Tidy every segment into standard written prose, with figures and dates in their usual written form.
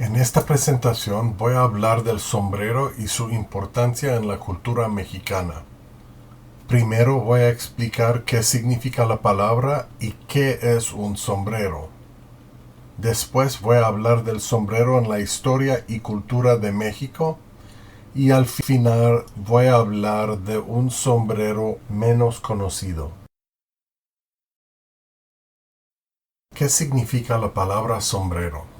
En esta presentación voy a hablar del sombrero y su importancia en la cultura mexicana. Primero voy a explicar qué significa la palabra y qué es un sombrero. Después voy a hablar del sombrero en la historia y cultura de México y al final voy a hablar de un sombrero menos conocido. ¿Qué significa la palabra sombrero?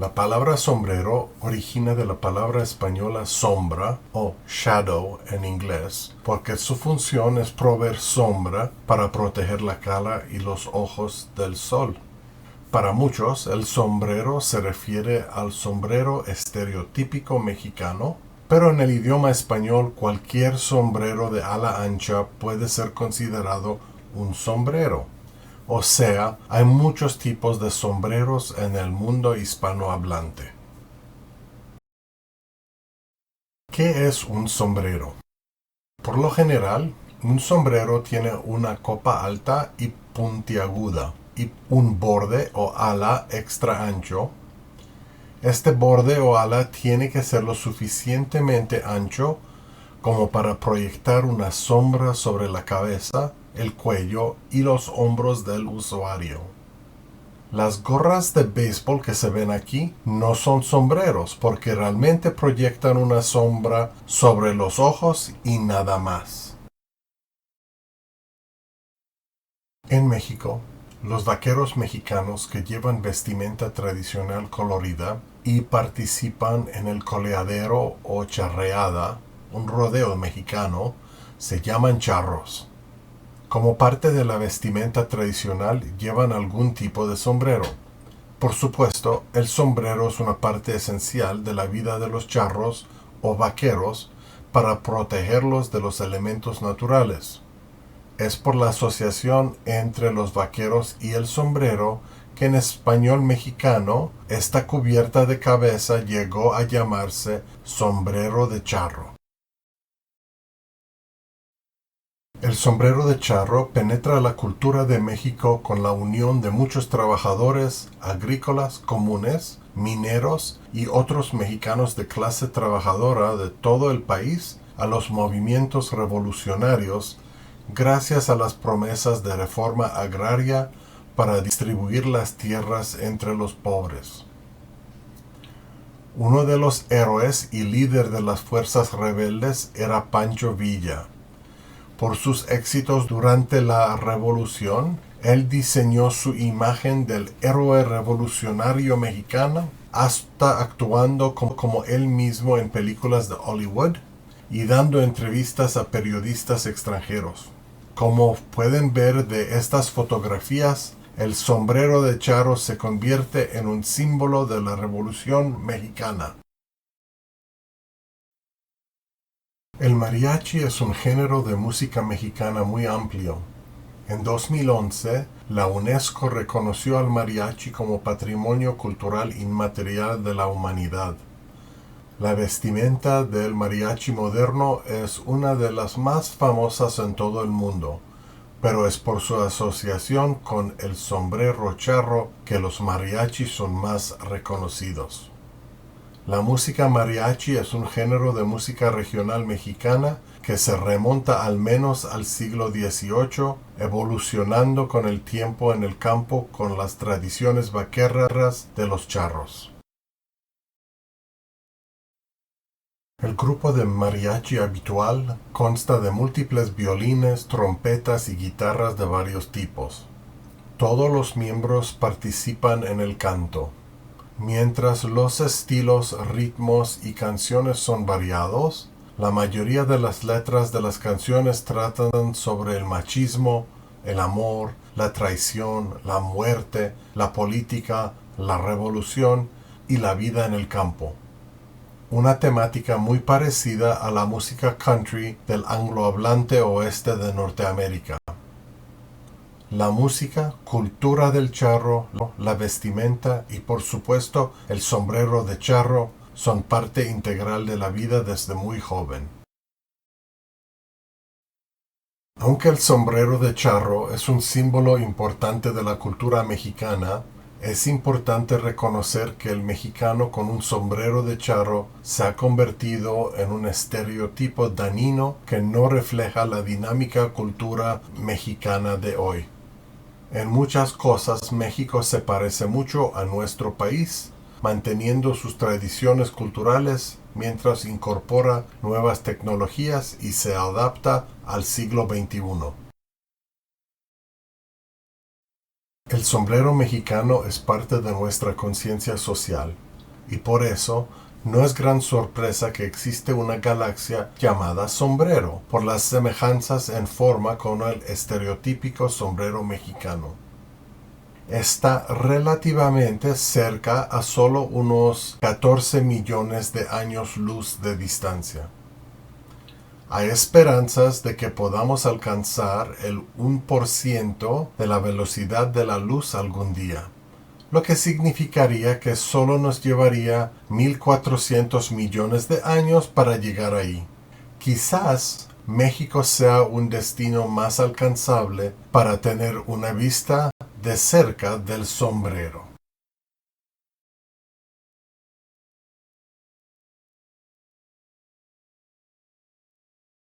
La palabra sombrero origina de la palabra española sombra o shadow en inglés, porque su función es proveer sombra para proteger la cara y los ojos del sol. Para muchos, el sombrero se refiere al sombrero estereotípico mexicano, pero en el idioma español cualquier sombrero de ala ancha puede ser considerado un sombrero. O sea, hay muchos tipos de sombreros en el mundo hispanohablante. ¿Qué es un sombrero? Por lo general, un sombrero tiene una copa alta y puntiaguda y un borde o ala extra ancho. Este borde o ala tiene que ser lo suficientemente ancho como para proyectar una sombra sobre la cabeza, el cuello y los hombros del usuario. Las gorras de béisbol que se ven aquí no son sombreros porque realmente proyectan una sombra sobre los ojos y nada más. En México, los vaqueros mexicanos que llevan vestimenta tradicional colorida y participan en el coleadero o charreada, un rodeo mexicano, se llaman charros. Como parte de la vestimenta tradicional llevan algún tipo de sombrero. Por supuesto, el sombrero es una parte esencial de la vida de los charros o vaqueros para protegerlos de los elementos naturales. Es por la asociación entre los vaqueros y el sombrero que en español mexicano esta cubierta de cabeza llegó a llamarse sombrero de charro. El sombrero de charro penetra la cultura de México con la unión de muchos trabajadores agrícolas comunes, mineros y otros mexicanos de clase trabajadora de todo el país a los movimientos revolucionarios gracias a las promesas de reforma agraria para distribuir las tierras entre los pobres. Uno de los héroes y líder de las fuerzas rebeldes era Pancho Villa. Por sus éxitos durante la revolución, él diseñó su imagen del héroe revolucionario mexicano, hasta actuando como él mismo en películas de Hollywood y dando entrevistas a periodistas extranjeros. Como pueden ver de estas fotografías, el sombrero de charro se convierte en un símbolo de la Revolución Mexicana. El mariachi es un género de música mexicana muy amplio. En 2011, la UNESCO reconoció al mariachi como Patrimonio Cultural Inmaterial de la Humanidad. La vestimenta del mariachi moderno es una de las más famosas en todo el mundo, pero es por su asociación con el sombrero charro que los mariachis son más reconocidos. La música mariachi es un género de música regional mexicana que se remonta al menos al siglo XVIII, evolucionando con el tiempo en el campo con las tradiciones vaqueras de los charros. El grupo de mariachi habitual consta de múltiples violines, trompetas y guitarras de varios tipos. Todos los miembros participan en el canto. Mientras los estilos, ritmos y canciones son variados, la mayoría de las letras de las canciones tratan sobre el machismo, el amor, la traición, la muerte, la política, la revolución y la vida en el campo. Una temática muy parecida a la música country del anglohablante oeste de Norteamérica. La música, cultura del charro, la vestimenta y por supuesto el sombrero de charro son parte integral de la vida desde muy joven. Aunque el sombrero de charro es un símbolo importante de la cultura mexicana, Es importante reconocer que el mexicano con un sombrero de charro se ha convertido en un estereotipo dañino que no refleja la dinámica cultura mexicana de hoy. En muchas cosas México se parece mucho a nuestro país, manteniendo sus tradiciones culturales mientras incorpora nuevas tecnologías y se adapta al siglo XXI. El sombrero mexicano es parte de nuestra conciencia social, y por eso no es gran sorpresa que existe una galaxia llamada sombrero, por las semejanzas en forma con el estereotípico sombrero mexicano. Está relativamente cerca a solo unos 14 millones de años luz de distancia. Hay esperanzas de que podamos alcanzar el 1% de la velocidad de la luz algún día, lo que significaría que solo nos llevaría 1.400 millones de años para llegar ahí. Quizás México sea un destino más alcanzable para tener una vista de cerca del sombrero.